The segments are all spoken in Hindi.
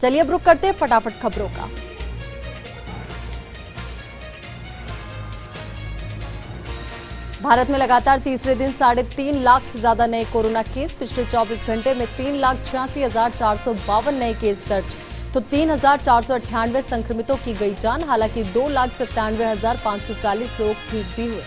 चलिए अब रुक करते हैं फटाफट खबरों का। भारत में लगातार तीसरे दिन 3.5 लाख से ज्यादा नए कोरोना केस। पिछले 24 घंटे में 3,86,452 नए केस दर्ज, तो 3,498 संक्रमितों की गई जान। हालांकि 2,97,540 लोग ठीक भी हुए।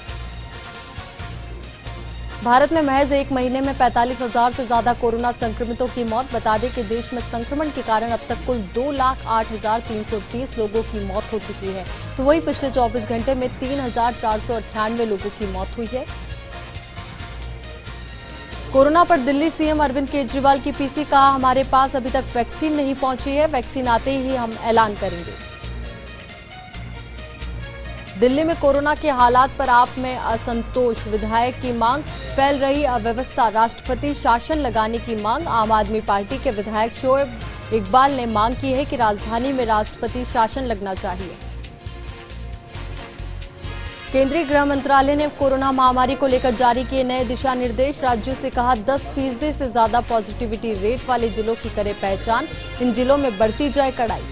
भारत में महज एक महीने में 45,000 से ज्यादा कोरोना संक्रमितों की मौत। बता दें कि देश में संक्रमण के कारण अब तक कुल 2,08,330 लोगों की मौत हो चुकी है, तो वहीं पिछले 24 घंटे में 3,498 लोगों की मौत हुई है। कोरोना पर दिल्ली सीएम अरविंद केजरीवाल की पीसी, कहा हमारे पास अभी तक वैक्सीन नहीं पहुंची है, वैक्सीन आते ही हम ऐलान करेंगे। दिल्ली में कोरोना के हालात पर आप में असंतोष, विधायक की मांग। फैल रही अव्यवस्था, राष्ट्रपति शासन लगाने की मांग। आम आदमी पार्टी के विधायक शोएब इकबाल ने मांग की है कि राजधानी में राष्ट्रपति शासन लगना चाहिए। केंद्रीय गृह मंत्रालय ने कोरोना महामारी को लेकर जारी किए नए दिशा निर्देश। राज्यों से कहा 10% से ज्यादा पॉजिटिविटी रेट वाले जिलों की करे पहचान, इन जिलों में बढ़ती जाए कड़ाई।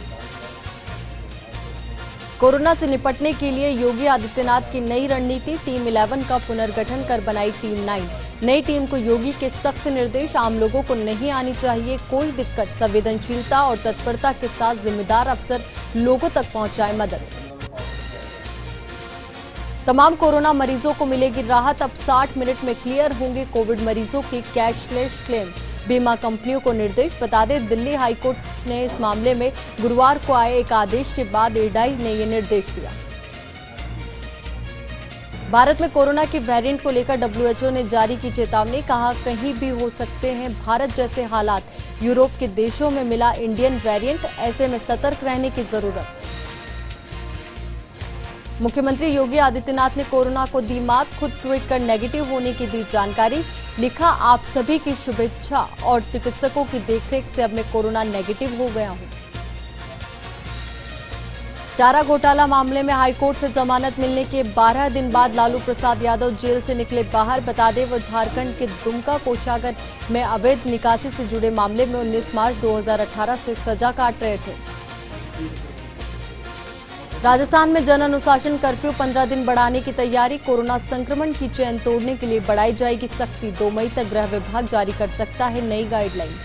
कोरोना से निपटने के लिए योगी आदित्यनाथ की नई रणनीति, टीम 11 का पुनर्गठन कर बनाई टीम 9। नई टीम को योगी के सख्त निर्देश, आम लोगों को नहीं आनी चाहिए कोई दिक्कत, संवेदनशीलता और तत्परता के साथ जिम्मेदार अफसर लोगों तक पहुंचाए मदद। तमाम कोरोना मरीजों को मिलेगी राहत, अब 60 मिनट में क्लियर होंगे कोविड मरीजों के कैशलेस क्लेम। बीमा कंपनियों को निर्देश। बता दें दिल्ली हाईकोर्ट ने इस मामले में गुरुवार को आए एक आदेश के बाद एडाई ने यह निर्देश दिया। भारत में कोरोना के वेरिएंट को लेकर WHO ने जारी की चेतावनी, कहा कहीं भी हो सकते हैं भारत जैसे हालात। यूरोप के देशों में मिला इंडियन वेरिएंट, ऐसे में सतर्क रहने की जरूरत। मुख्यमंत्री योगी आदित्यनाथ ने कोरोना को दी मात, खुद ट्वीट कर नेगेटिव होने की दी जानकारी। लिखा आप सभी की शुभेच्छा और चिकित्सकों की देखरेख से अब मैं कोरोना नेगेटिव हो गया हूं। चारा घोटाला मामले में हाईकोर्ट से जमानत मिलने के 12 दिन बाद लालू प्रसाद यादव जेल से निकले बाहर। बता दें वो झारखंड के दुमका कोषागार में अवैध निकासी से जुड़े मामले में 19 मार्च 2018 से सजा काट रहे थे। राजस्थान में जन अनुशासन कर्फ्यू 15 दिन बढ़ाने की तैयारी। कोरोना संक्रमण की चेन तोड़ने के लिए बढ़ाई जाएगी सख्ती। 2 मई तक गृह विभाग जारी कर सकता है नई गाइडलाइन।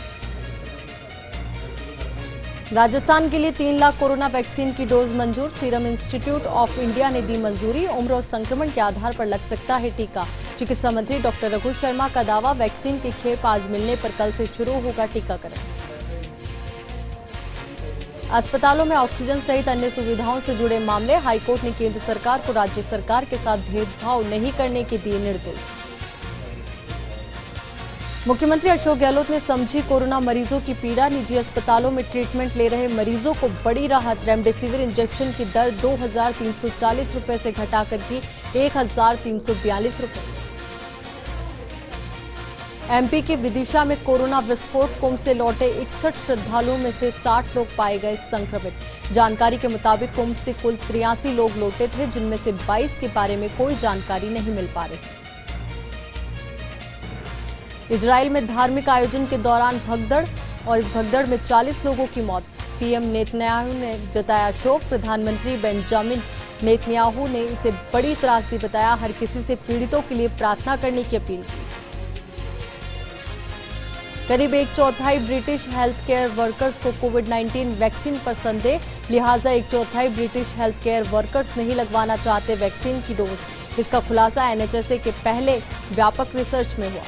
राजस्थान के लिए 3 लाख कोरोना वैक्सीन की डोज मंजूर। सीरम इंस्टीट्यूट ऑफ इंडिया ने दी मंजूरी। उम्र और संक्रमण के आधार पर लग सकता है टीका। चिकित्सा मंत्री डॉक्टर रघु शर्मा का दावा, वैक्सीन की खेप आज मिलने पर कल से शुरू होगा टीकाकरण। अस्पतालों में ऑक्सीजन सहित अन्य सुविधाओं से जुड़े मामले। हाईकोर्ट ने केंद्र सरकार को राज्य सरकार के साथ भेदभाव नहीं करने के दिए निर्देश। मुख्यमंत्री अशोक गहलोत ने समझी कोरोना मरीजों की पीड़ा। निजी अस्पतालों में ट्रीटमेंट ले रहे मरीजों को बड़ी राहत। रेमडेसिविर इंजेक्शन की दर 2,340 रुपए से घटाकर की 1,342 रुपए। एमपी के विदिशा में कोरोना विस्फोट, कुंभ से लौटे 61 श्रद्धालुओं में से 60 लोग पाए गए संक्रमित। जानकारी के मुताबिक कुंभ से कुल 83 लोग लौटे थे, जिनमें से 22 के बारे में कोई जानकारी नहीं मिल पा रही। इजराइल में धार्मिक आयोजन के दौरान भगदड़ और इस भगदड़ में 40 लोगों की मौत। पीएम नेतन्याहू ने जताया शोक। प्रधानमंत्री बेंजामिन नेतन्याहू ने इसे बड़ी त्रासदी बताया। हर किसी से पीड़ितों के लिए प्रार्थना करने की अपील की। करीब 1/4 ब्रिटिश हेल्थ केयर वर्कर्स को कोविड-19 वैक्सीन पर संदेह, लिहाजा 1/4 ब्रिटिश हेल्थ केयर वर्कर्स नहीं लगवाना चाहते वैक्सीन की डोज। इसका खुलासा एनएचएसए के पहले व्यापक रिसर्च में हुआ।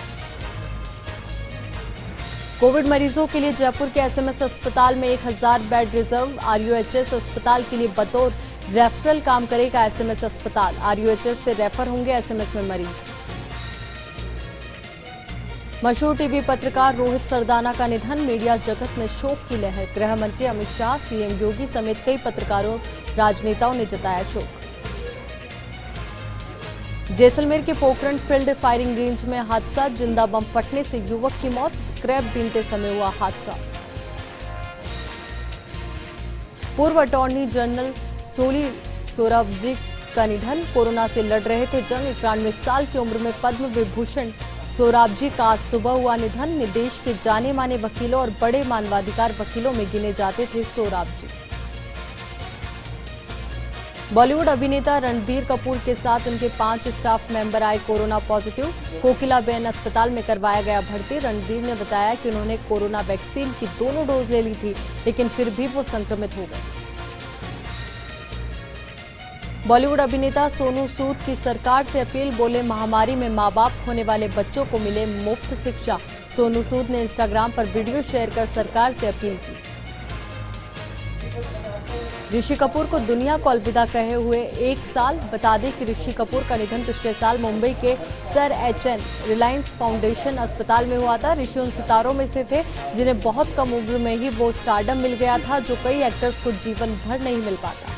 कोविड मरीजों के लिए जयपुर के एसएमएस अस्पताल में 1000 बेड रिजर्व। आरयूएचएस अस्पताल के लिए बतौर रेफरल काम करेगा एसएमएस अस्पताल। आरयूएचएस से रेफर होंगे एसएमएस में मरीज। मशहूर टीवी पत्रकार रोहित सरदाना का निधन, मीडिया जगत में शोक की लहर। गृह मंत्री अमित शाह, सीएम योगी समेत कई पत्रकारों, राजनेताओं ने जताया शोक। जैसलमेर के पोखरण फील्ड फायरिंग रेंज में हादसा, जिंदा बम फटने से युवक की मौत। स्क्रैप बीनते समय हुआ हादसा। पूर्व अटॉर्नी जनरल सोली सोराबजी का निधन, कोरोना से लड़ रहे थे जंग। 91 साल की उम्र में पद्म विभूषण सोराबजी का आज सुबह हुआ निधन। देश के जाने माने वकीलों और बड़े मानवाधिकार वकीलों में गिने जाते थे सोराबजी। बॉलीवुड अभिनेता रणबीर कपूर के साथ उनके 5 स्टाफ मेंबर आए कोरोना पॉजिटिव। कोकिलाबेन अस्पताल में करवाया गया भर्ती। रणबीर ने बताया कि उन्होंने कोरोना वैक्सीन की दोनों डोज ले ली थी, लेकिन फिर भी वो संक्रमित हो गए। बॉलीवुड अभिनेता सोनू सूद की सरकार से अपील, बोले महामारी में मां बाप होने वाले बच्चों को मिले मुफ्त शिक्षा। सोनू सूद ने इंस्टाग्राम पर वीडियो शेयर कर सरकार से अपील की। ऋषि कपूर को दुनिया को अलविदा कहे हुए 1 साल। बता दें कि ऋषि कपूर का निधन पिछले साल मुंबई के सर एचएन रिलायंस फाउंडेशन अस्पताल में हुआ था। ऋषि उन सितारों में से थे जिन्हें बहुत कम उम्र में ही वो स्टारडम मिल गया था, जो कई एक्टर्स को जीवन भर नहीं मिल पाता।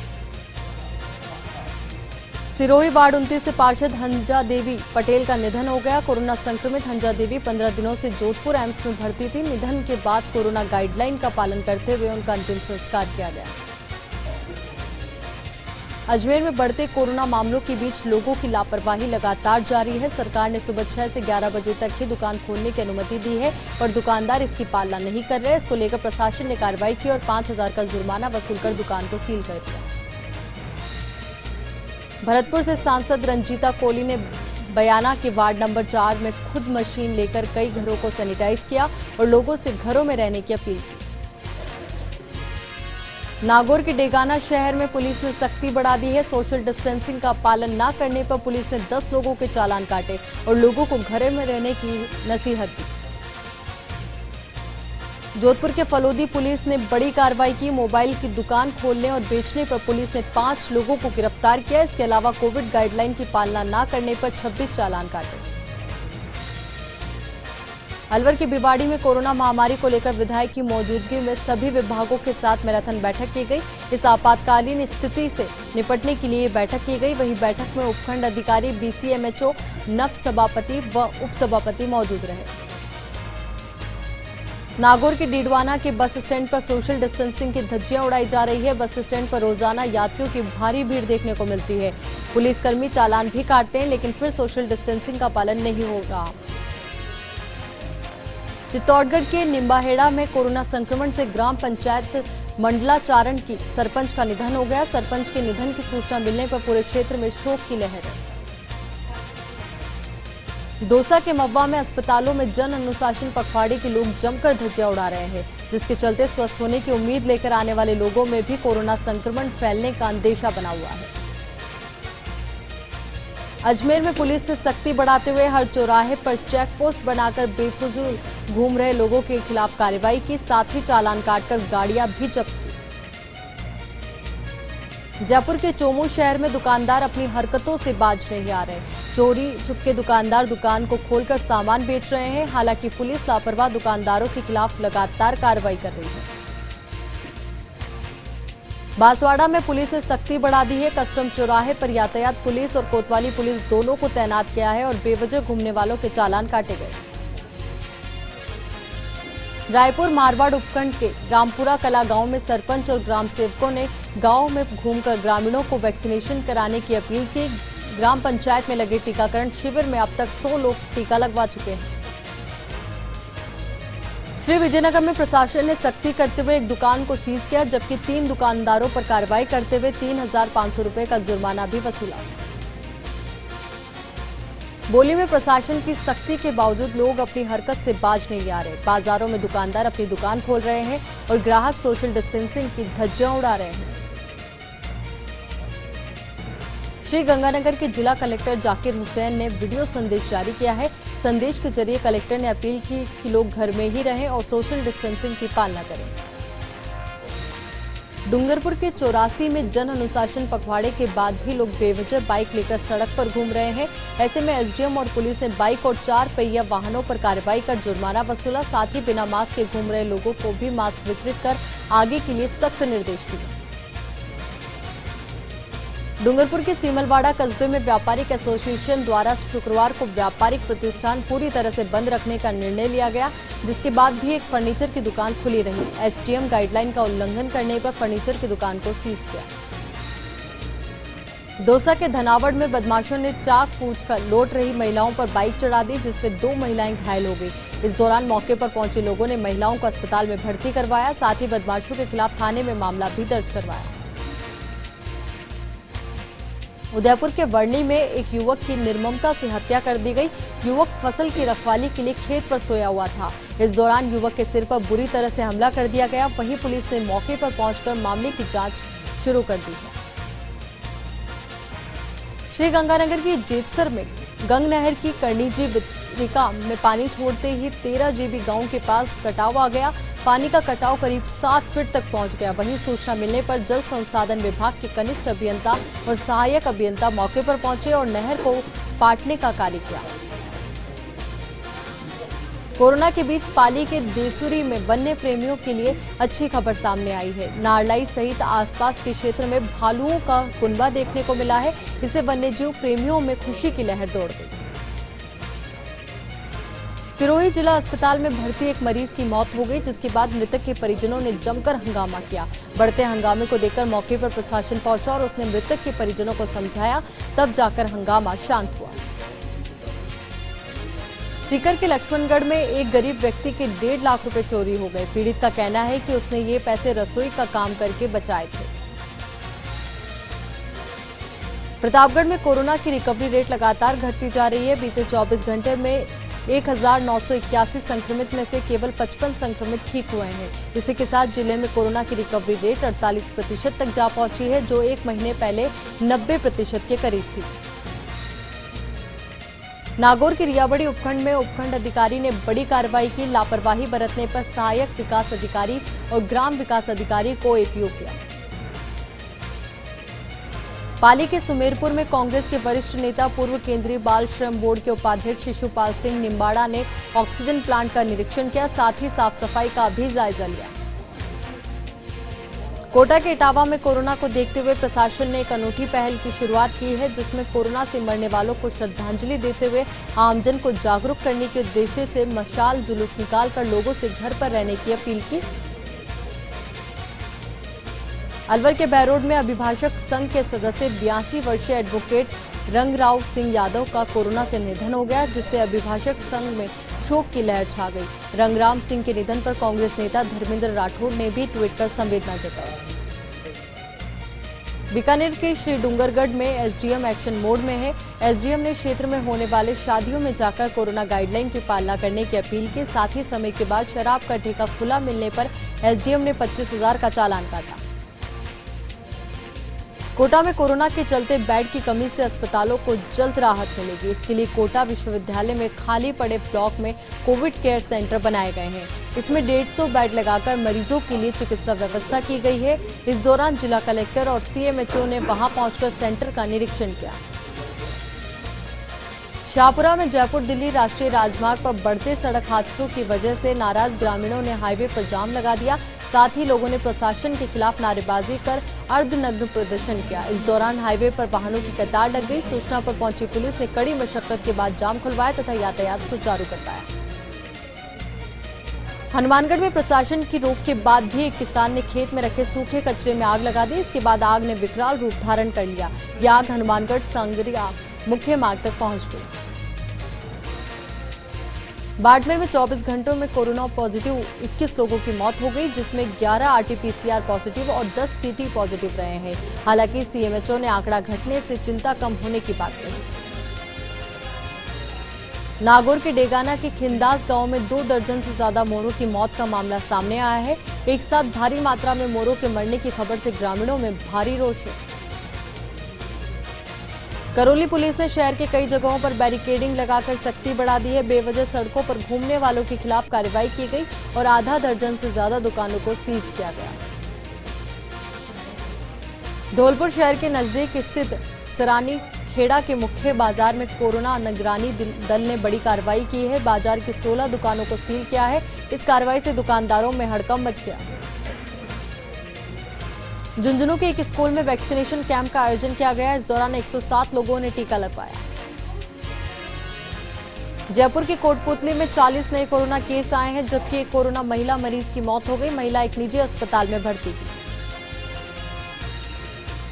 सिरोही वार्ड 29 से पार्षद हंजा देवी पटेल का निधन हो गया। कोरोना संक्रमित हंजा देवी 15 दिनों से जोधपुर एम्स में भर्ती थी। निधन के बाद कोरोना गाइडलाइन का पालन करते हुए उनका अंतिम संस्कार किया गया। अजमेर में बढ़ते कोरोना मामलों के बीच लोगों की लापरवाही लगातार जारी है। सरकार ने सुबह 6 से 11 बजे तक ही दुकान खोलने की अनुमति दी है, पर दुकानदार इसकी पालना नहीं कर रहे। इसको लेकर प्रशासन ने कार्रवाई की और 5,000 का जुर्माना वसूलकर दुकान को सील कर दिया। भरतपुर से सांसद रंजीता कोली ने बयाना के वार्ड नंबर 4 में खुद मशीन लेकर कई घरों को सैनिटाइज किया और लोगों से घरों में रहने की अपील की। नागौर के डेगाना शहर में पुलिस ने सख्ती बढ़ा दी है। सोशल डिस्टेंसिंग का पालन न करने पर पुलिस ने 10 लोगों के चालान काटे और लोगों को घरों में रहने की नसीहत दी। जोधपुर के फलोदी पुलिस ने बड़ी कार्रवाई की। मोबाइल की दुकान खोलने और बेचने पर पुलिस ने 5 लोगों को गिरफ्तार किया। इसके अलावा कोविड गाइडलाइन की पालना न करने पर 26 चालान काटे। अलवर के भिवाड़ी में कोरोना महामारी को लेकर विधायक की मौजूदगी में सभी विभागों के साथ मैराथन बैठक की गई। इस आपातकालीन स्थिति से निपटने के लिए बैठक की गई। वहीं बैठक में उपखंड अधिकारी, बीसीएमएचओ, नप सभापति व उप सभापति मौजूद रहे। नागौर के डीडवाना के बस स्टैंड पर सोशल डिस्टेंसिंग की धज्जियां उड़ाई जा रही है। बस स्टैंड पर रोजाना यात्रियों की भारी भीड़ देखने को मिलती है। पुलिसकर्मी चालान भी काटते हैं, लेकिन फिर सोशल डिस्टेंसिंग का पालन नहीं हो रहा। चित्तौड़गढ़ के निम्बाहेड़ा में कोरोना संक्रमण से ग्राम पंचायत मंडलाचारण की सरपंच का निधन हो गया। सरपंच के निधन की सूचना मिलने पर पूरे क्षेत्र में शोक की लहर है। दौसा के महुआ में अस्पतालों में जन अनुशासन पखवाड़े के लोग जमकर धज्जियां उड़ा रहे हैं, जिसके चलते स्वस्थ होने की उम्मीद लेकर आने वाले लोगों में भी कोरोना संक्रमण फैलने का अंदेशा बना हुआ है। अजमेर में पुलिस ने सख्ती बढ़ाते हुए हर चौराहे पर चेक पोस्ट बनाकर बेफिजूल घूम रहे लोगों के खिलाफ कार्रवाई की। साथ ही चालान काटकर गाड़ियां भी जब्त की। जयपुर के चोमू शहर में दुकानदार अपनी हरकतों से बाज नहीं आ रहे। चोरी छुपके दुकानदार दुकान को खोलकर सामान बेच रहे हैं। हालांकि पुलिस लापरवाह दुकानदारों के खिलाफ लगातार कार्रवाई कर रही है। बांसवाड़ा में पुलिस ने सख्ती बढ़ा दी है। कस्टम चौराहे पर यातायात पुलिस और कोतवाली पुलिस दोनों को तैनात किया है और बेवजह घूमने वालों के चालान काटे गए। रायपुर मारवाड़ उपखंड के रामपुरा कला गांव में सरपंच और ग्राम सेवकों ने गांव में घूमकर ग्रामीणों को वैक्सीनेशन कराने की अपील की। ग्राम पंचायत में लगे टीकाकरण शिविर में अब तक 100 लोग टीका लगवा चुके हैं। श्री विजयनगर में प्रशासन ने सख्ती करते हुए एक दुकान को सीज किया, जबकि 3 दुकानदारों पर कार्रवाई करते हुए 3,500 रुपए का जुर्माना भी वसूला। बोली में प्रशासन की सख्ती के बावजूद लोग अपनी हरकत से बाज नहीं आ रहे। बाजारों में दुकानदार अपनी दुकान खोल रहे हैं और ग्राहक सोशल डिस्टेंसिंग की धज्जियां उड़ा रहे हैं। श्री गंगानगर के जिला कलेक्टर जाकिर हुसैन ने वीडियो संदेश जारी किया है। संदेश के जरिए कलेक्टर ने अपील की कि लोग घर में ही रहें और सोशल डिस्टेंसिंग की पालना करें। डूंगरपुर के 84 में जन अनुशासन पखवाड़े के बाद भी लोग बेवजह बाइक लेकर सड़क पर घूम रहे हैं। ऐसे में एसडीएम और पुलिस ने बाइक और 4 पहिया वाहनों पर कार्रवाई कर जुर्माना वसूला। साथ ही बिना मास्क के घूम रहे लोगों को भी मास्क वितरित कर आगे के लिए सख्त निर्देश दिए। डूंगरपुर के सीमलवाड़ा कस्बे में व्यापारिक एसोसिएशन द्वारा शुक्रवार को व्यापारिक प्रतिष्ठान पूरी तरह से बंद रखने का निर्णय लिया गया, जिसके बाद भी एक फर्नीचर की दुकान खुली रही। एसडीएम गाइडलाइन का उल्लंघन करने पर फर्नीचर की दुकान को सीज किया। दौसा के धनावड़ में बदमाशों ने चाक पूछकर लौट रही महिलाओं पर बाइक चढ़ा दी, जिसमें 2 महिलाएं घायल हो गई। इस दौरान मौके पर पहुंचे लोगों ने महिलाओं को अस्पताल में भर्ती करवाया, साथ ही बदमाशों के खिलाफ थाने में मामला भी दर्ज करवाया। उदयपुर के वर्णी में एक युवक की निर्ममता से हत्या कर दी गई। युवक फसल की रखवाली के लिए खेत पर सोया हुआ था। इस दौरान युवक के सिर पर बुरी तरह से हमला कर दिया गया। वहीं पुलिस ने मौके पर पहुंचकर मामले की जांच शुरू कर दी है। श्री गंगानगर की जेतसर में गंग नहर की कर्णीजी वितरिका में पानी छोड़ते ही 13 जीबी गांव के पास कटाव आ गया। पानी का कटाव करीब 7 फीट तक पहुंच गया। वहीं सूचना मिलने पर जल संसाधन विभाग के कनिष्ठ अभियंता और सहायक अभियंता मौके पर पहुंचे और नहर को पाटने का कार्य किया। कोरोना के बीच पाली के देसुरी में वन्य प्रेमियों के लिए अच्छी खबर सामने आई है। नारलाई सहित आसपास के क्षेत्र में भालुओं का कुनबा देखने को मिला है। इससे वन्यजीव प्रेमियों में खुशी की लहर दौड़ गई। सिरोही जिला अस्पताल में भर्ती एक मरीज की मौत हो गई, जिसके बाद मृतक के परिजनों ने जमकर हंगामा किया। बढ़ते हंगामे को देखकर मौके पर प्रशासन पहुंचा और उसने मृतक के परिजनों को समझाया, तब जाकर हंगामा शांत हुआ। सीकर के लक्ष्मणगढ़ में एक गरीब व्यक्ति के 1.5 लाख रुपए चोरी हो गए। पीड़ित का कहना है कि उसने ये पैसे रसोई का काम करके बचाए थे। प्रतापगढ़ में कोरोना की रिकवरी रेट लगातार घटती जा रही है। बीते 24 घंटे में 1981 संक्रमित में से केवल 55 संक्रमित ठीक हुए हैं। इसी के साथ जिले में कोरोना की रिकवरी रेट 48% तक जा पहुंची है, जो एक महीने पहले 90% के करीब थी। नागौर के रियाबड़ी उपखंड में उपखंड अधिकारी ने बड़ी कार्रवाई की। लापरवाही बरतने पर सहायक विकास अधिकारी और ग्राम विकास अधिकारी को एपीओ किया। पाली के सुमेरपुर में कांग्रेस के वरिष्ठ नेता पूर्व केंद्रीय बाल श्रम बोर्ड के उपाध्यक्ष शिशुपाल सिंह निम्बाड़ा ने ऑक्सीजन प्लांट का निरीक्षण किया, साथ ही साफ सफाई का भी जायजा लिया। कोटा के इटावा में कोरोना को देखते हुए प्रशासन ने एक अनूठी पहल की शुरुआत की है, जिसमें कोरोना से मरने वालों को श्रद्धांजलि देते हुए आमजन को जागरूक करने के उद्देश्य से मशाल जुलूस निकालकर लोगों से घर पर रहने की अपील की। अलवर के बहरोड में अभिभाषक संघ के सदस्य 82 वर्षीय एडवोकेट रंगराव सिंह यादव का कोरोना से निधन हो गया, जिससे अभिभाषक संघ में शोक की लहर छा गई। रंगराव सिंह के निधन पर कांग्रेस नेता धर्मेंद्र राठौड़ ने भी ट्वीट कर संवेदना जताई। बीकानेर के श्री डूंगरगढ़ में एसडीएम एक्शन मोड में है। एसडीएम ने क्षेत्र में होने वाले शादियों में जाकर कोरोना गाइडलाइन की पालना करने की अपील की। साथ ही समय के बाद शराब का ठेका खुला मिलने पर एसडीएम ने 25,000 का चालान काटा। कोटा में कोरोना के चलते बेड की कमी से अस्पतालों को जल्द राहत मिलेगी। इसके लिए कोटा विश्वविद्यालय में खाली पड़े ब्लॉक में कोविड केयर सेंटर बनाए गए हैं। इसमें 150 बेड लगाकर मरीजों के लिए चिकित्सा व्यवस्था की गई है। इस दौरान जिला कलेक्टर और सीएमएचओ ने वहां पहुंचकर सेंटर का निरीक्षण किया। शाहपुरा में जयपुर दिल्ली राष्ट्रीय राजमार्ग पर बढ़ते सड़क हादसों की वजह से नाराज ग्रामीणों ने हाईवे पर जाम लगा दिया। साथ ही लोगों ने प्रशासन के खिलाफ नारेबाजी कर अर्धनग्न प्रदर्शन किया। इस दौरान हाईवे पर वाहनों की कतार लग गई। सूचना पर पहुंची पुलिस ने कड़ी मशक्कत के बाद जाम खुलवाया तथा यातायात सुचारू करवाया। हनुमानगढ़ में प्रशासन की रोक के बाद भी एक किसान ने खेत में रखे सूखे कचरे में आग लगा दी। इसके बाद आग ने विकराल रूप धारण कर लिया। यह आग हनुमानगढ़ सांगरिया मुख्य मार्ग तक पहुंच गई। बाड़मेर में 24 घंटों में कोरोना पॉजिटिव 21 लोगों की मौत हो गई, जिसमें 11 आरटीपीसीआर पॉजिटिव और 10 सीटी पॉजिटिव रहे हैं। हालांकि सीएमएचओ ने आंकड़ा घटने से चिंता कम होने की बात कही। नागौर के डेगाना के खिंदास गांव में 2 दर्जन से ज्यादा मोरों की मौत का मामला सामने आया है। एक साथ भारी मात्रा में मोरों के मरने की खबर से ग्रामीणों में भारी रोष है। करौली पुलिस ने शहर के कई जगहों पर बैरिकेडिंग लगाकर सख्ती बढ़ा दी है। बेवजह सड़कों पर घूमने वालों के खिलाफ कार्रवाई की गई और आधा दर्जन से ज्यादा दुकानों को सीज किया गया। धौलपुर शहर के नजदीक स्थित सरानी खेड़ा के मुख्य बाजार में कोरोना निगरानी दल ने बड़ी कार्रवाई की है। बाजार की 16 दुकानों को सील किया है। इस कार्रवाई से दुकानदारों में हड़कंप मच गया। झुंझुनू के एक स्कूल में वैक्सीनेशन कैंप का आयोजन किया गया। इस दौरान 107 लोगों ने टीका लगवाया। जयपुर के कोटपुतली में 40 नए कोरोना केस आए हैं, जबकि एक कोरोना महिला मरीज की मौत हो गई। महिला एक निजी अस्पताल में भर्ती थी।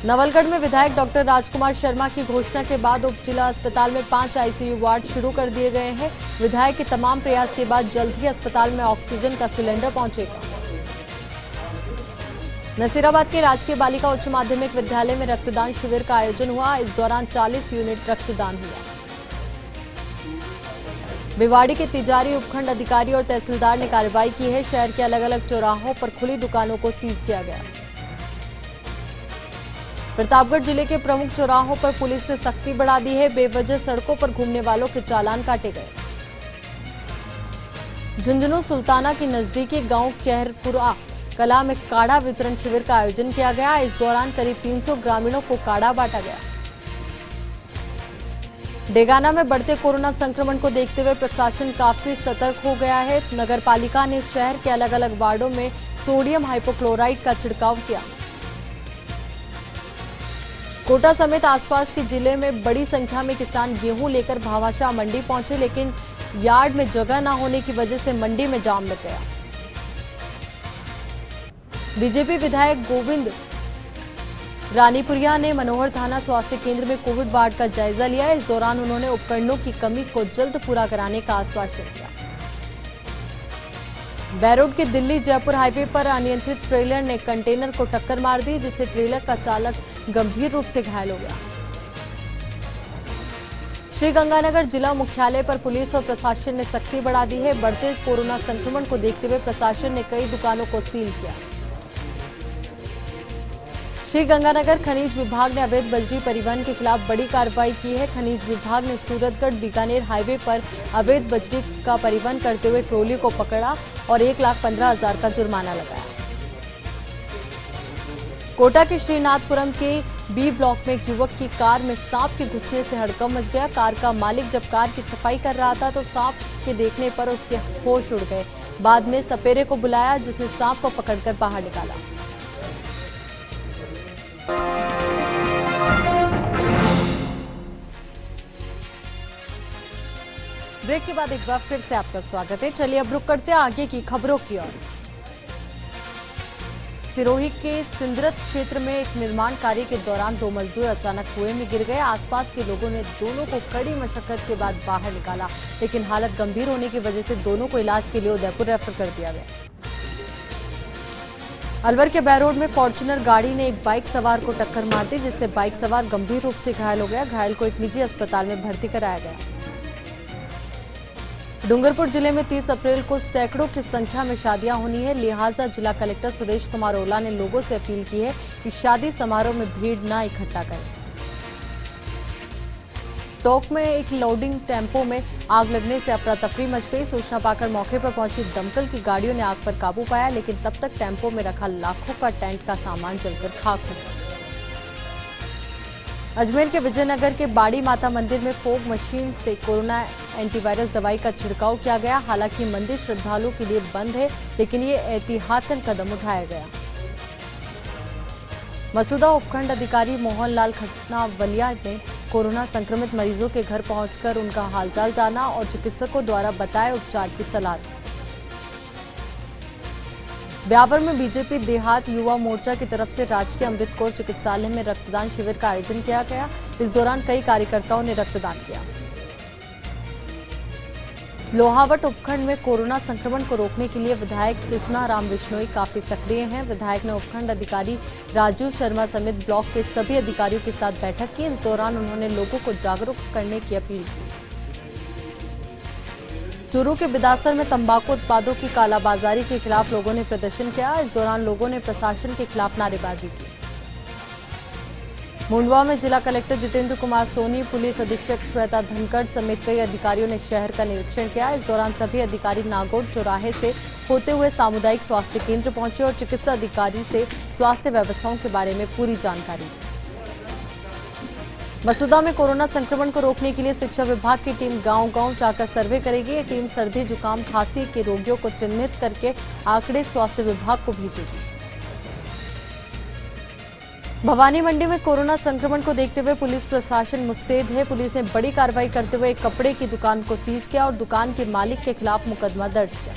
नवलगढ़ में विधायक डॉक्टर राजकुमार शर्मा की घोषणा के बाद उप जिला अस्पताल में 5 आईसीयू वार्ड शुरू कर दिए गए हैं। विधायक के तमाम प्रयास के बाद जल्द ही अस्पताल में ऑक्सीजन का सिलेंडर पहुंचेगा। नसीराबाद के राजकीय बालिका उच्च माध्यमिक विद्यालय में रक्तदान शिविर का आयोजन हुआ। इस दौरान 40 यूनिट रक्तदान हुआ। भिवाड़ी के तिजारी उपखंड अधिकारी और तहसीलदार ने कार्रवाई की है। शहर के अलग अलग चौराहों पर खुली दुकानों को सीज किया गया। प्रतापगढ़ जिले के प्रमुख चौराहों पर पुलिस ने सख्ती बढ़ा दी है। बेवजह सड़कों पर घूमने वालों के चालान काटे गए। झुंझुनू सुल्ताना के नजदीकी गांव कहरपुरा कला में काढ़ा वितरण शिविर का आयोजन किया गया। इस दौरान करीब 300 ग्रामीणों को काढ़ा बांटा गया। डेगाना में बढ़ते कोरोना संक्रमण को देखते हुए प्रशासन काफी सतर्क हो गया है। नगर पालिका ने शहर के अलग अलग वार्डों में सोडियम हाइपोक्लोराइड का छिड़काव किया। कोटा समेत आसपास के जिले में बड़ी संख्या में किसान गेहूं लेकर भामाशाह मंडी पहुंचे, लेकिन यार्ड में जगह न होने की वजह से मंडी में जाम लग गया। बीजेपी विधायक गोविंद रानीपुरिया ने मनोहर थाना स्वास्थ्य केंद्र में कोविड वार्ड का जायजा लिया। इस दौरान उन्होंने उपकरणों की कमी को जल्द पूरा कराने का आश्वासन दिया। बैरोड के दिल्ली जयपुर हाईवे पर अनियंत्रित ट्रेलर ने कंटेनर को टक्कर मार दी, जिससे ट्रेलर का चालक गंभीर रूप से घायल हो गया। श्रीगंगानगर जिला मुख्यालय पर पुलिस और प्रशासन ने सख्ती बढ़ा दी है। बढ़ते कोरोना संक्रमण को देखते हुए प्रशासन ने कई दुकानों को सील किया। श्रीगंगानगर खनिज विभाग ने अवैध बजरी परिवहन के खिलाफ बड़ी कार्रवाई की है। खनिज विभाग ने सूरतगढ़ बीकानेर हाईवे पर अवैध बजरी का परिवहन करते हुए ट्रॉली को पकड़ा और 1,15,000 का जुर्माना लगाया। कोटा के श्रीनाथपुरम के बी ब्लॉक में एक युवक की कार में सांप के घुसने से हड़कंप मच गया। कार का मालिक जब कार की सफाई कर रहा था तो सांप के देखने पर उसके होश उड़ गए। बाद में सपेरे को बुलाया, जिसने सांप को पकड़कर बाहर निकाला। ब्रेक के बाद एक बार फिर से आपका स्वागत है। चलिए अब रुक करते हैं आगे की खबरों की ओर। सिरोही के सिंदरत क्षेत्र में एक निर्माण कार्य के दौरान 2 मजदूर अचानक कुएं में गिर गए। आसपास के लोगों ने दोनों को कड़ी मशक्कत के बाद बाहर निकाला, लेकिन हालत गंभीर होने की वजह से दोनों को इलाज के लिए उदयपुर रेफर कर दिया गया। अलवर के बैरोड में फॉर्च्यूनर गाड़ी ने एक बाइक सवार को टक्कर मार दी, जिससे बाइक सवार गंभीर रूप से घायल हो गया। घायल को एक निजी अस्पताल में भर्ती कराया गया। डूंगरपुर जिले में 30 अप्रैल को सैकड़ों की संख्या में शादियां होनी है, लिहाजा जिला कलेक्टर सुरेश कुमार ओला ने लोगों से अपील की है कि शादी समारोह में भीड़ न इकट्ठा करें। टोंक में एक लोडिंग टेम्पो में आग लगने से अफरा तफरी मच गई। सूचना पाकर मौके पर पहुंची दमकल की गाड़ियों ने आग पर काबू पाया, लेकिन तब तक टेम्पो में रखा लाखों का टेंट का सामान जलकर खाक हो गया। अजमेर के विजयनगर के बाड़ी माता मंदिर में फोग मशीन से कोरोना एंटीवायरस दवाई का छिड़काव किया गया। हालांकि मंदिर श्रद्धालुओं के लिए बंद है, लेकिन ये एहतियातन कदम उठाया गया। मसूदा उपखंड अधिकारी मोहनलाल खटनावलिया ने कोरोना संक्रमित मरीजों के घर पहुंचकर उनका हालचाल जाना और चिकित्सकों द्वारा बताए उपचार की सलाह दी। ब्यावर में बीजेपी देहात युवा मोर्चा की तरफ से राजकीय अमृत कौर चिकित्सालय में रक्तदान शिविर का आयोजन किया गया। इस दौरान कई कार्यकर्ताओं ने रक्तदान किया। लोहावट उपखंड में कोरोना संक्रमण को रोकने के लिए विधायक कृष्णा राम बिश्नोई काफी सक्रिय हैं। विधायक ने उपखंड अधिकारी राजू शर्मा समेत ब्लॉक के सभी अधिकारियों के साथ बैठक की। इस दौरान उन्होंने लोगों को जागरूक करने की अपील की। चूरू के बिदासर में तंबाकू उत्पादों की कालाबाजारी के खिलाफ लोगों ने प्रदर्शन किया। इस दौरान लोगों ने प्रशासन के खिलाफ नारेबाजी की। मुंडवा में जिला कलेक्टर जितेंद्र कुमार सोनी, पुलिस अधीक्षक श्वेता धनखड़ समेत कई अधिकारियों ने शहर का निरीक्षण किया। इस दौरान सभी अधिकारी नागौर चौराहे से होते हुए सामुदायिक स्वास्थ्य केंद्र पहुंचे और चिकित्सा अधिकारी से स्वास्थ्य व्यवस्थाओं के बारे में पूरी जानकारी दी। मसूदा में कोरोना संक्रमण को रोकने के लिए शिक्षा विभाग की टीम गांव-गांव जाकर सर्वे करेगी। ये टीम सर्दी, जुकाम, खांसी के रोगियों को चिन्हित करके आंकड़े स्वास्थ्य विभाग को भेजेगी। भवानी मंडी में कोरोना संक्रमण को देखते हुए पुलिस प्रशासन मुस्तैद है। पुलिस ने बड़ी कार्रवाई करते हुए एक कपड़े की दुकान को सीज किया और दुकान के मालिक के खिलाफ मुकदमा दर्ज किया।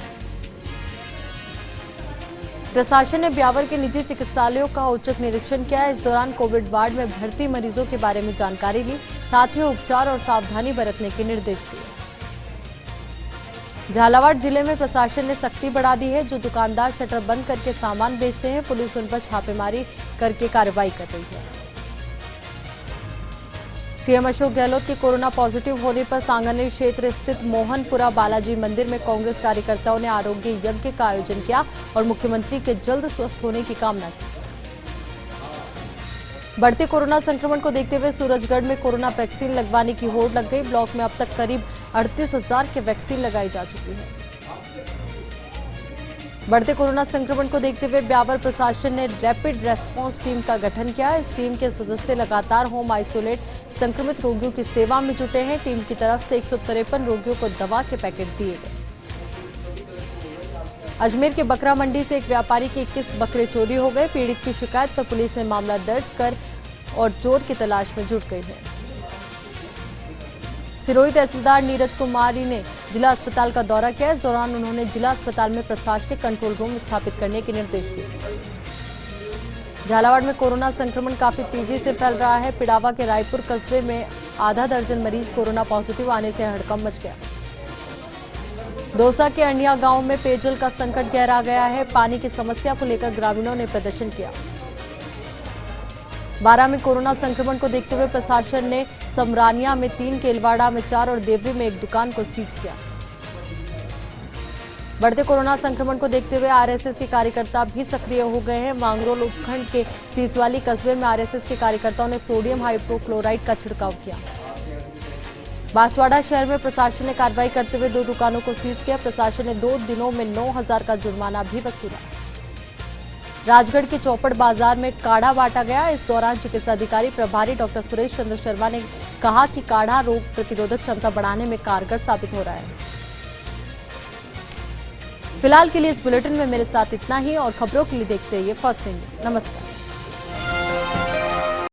प्रशासन ने ब्यावर के निजी चिकित्सालयों का औचक निरीक्षण किया। इस दौरान कोविड वार्ड में भर्ती मरीजों के बारे में जानकारी ली, साथ ही उपचार और सावधानी बरतने के निर्देश दिए। झालावाड़ जिले में प्रशासन ने सख्ती बढ़ा दी है। जो दुकानदार शटर बंद करके सामान बेचते हैं, पुलिस उन पर छापेमारी करके कार्रवाई कर रही है। सीएम अशोक गहलोत के कोरोना पॉजिटिव होने पर सांगानेर क्षेत्र स्थित मोहनपुरा बालाजी मंदिर में कांग्रेस कार्यकर्ताओं ने आरोग्य यज्ञ का आयोजन किया और मुख्यमंत्री के जल्द स्वस्थ होने की कामना की। बढ़ते कोरोना संक्रमण को देखते हुए सूरजगढ़ में कोरोना वैक्सीन लगवाने की होड़ लग गई। ब्लॉक में अब तक करीब 38,000 की वैक्सीन लगाई जा चुकी है। बढ़ते कोरोना संक्रमण को देखते हुए ब्यावर प्रशासन ने रैपिड रेस्पॉन्स टीम का गठन किया। इस टीम के सदस्य लगातार होम आइसोलेट संक्रमित रोगियों की सेवा में जुटे हैं। टीम की तरफ से 153 रोगियों को दवा के पैकेट दिए गए। अजमेर के बकरा मंडी से एक व्यापारी के 21 बकरे चोरी हो गए। पीड़ित की शिकायत पर पुलिस ने मामला दर्ज कर और चोर की तलाश में जुट गई है। सिरोही तहसीलदार नीरज कुमारी ने जिला अस्पताल का दौरा किया। इस दौरान उन्होंने जिला अस्पताल में प्रशासनिक कंट्रोल रूम स्थापित करने के निर्देश दिए। झालावाड़ में कोरोना संक्रमण काफी तेजी से फैल रहा है। पिड़ावा के रायपुर कस्बे में आधा दर्जन मरीज कोरोना पॉजिटिव आने से हड़कंप मच गया। दौसा के अनिया गांव में पेयजल का संकट गहरा गया है। पानी की समस्या को लेकर ग्रामीणों ने प्रदर्शन किया। बारां में कोरोना संक्रमण को देखते हुए प्रशासन ने समरानिया में 3, केलवाड़ा में 4 और देवरी में 1 दुकान को सीज किया। बढ़ते कोरोना संक्रमण को देखते हुए आरएसएस के कार्यकर्ता भी सक्रिय हो गए हैं। मांगरोल उपखंड के सीसवाली कस्बे में आरएसएस के कार्यकर्ताओं ने सोडियम हाइड्रोक्लोराइड का छिड़काव किया। बांसवाड़ा शहर में प्रशासन ने कार्रवाई करते हुए 2 दुकानों को सीज किया। प्रशासन ने 2 दिनों में 9,000 का जुर्माना भी वसूला। राजगढ़ के चौपड़ बाजार में काढ़ा बांटा गया। इस दौरान चिकित्सा अधिकारी प्रभारी डॉक्टर सुरेश चंद्र शर्मा ने कहा कि काढ़ा रोग प्रतिरोधक क्षमता बढ़ाने में कारगर साबित हो रहा है। फिलहाल के लिए इस बुलेटिन में मेरे साथ इतना ही और खबरों के लिए देखते रहिए फर्स्ट इंडिया। नमस्कार।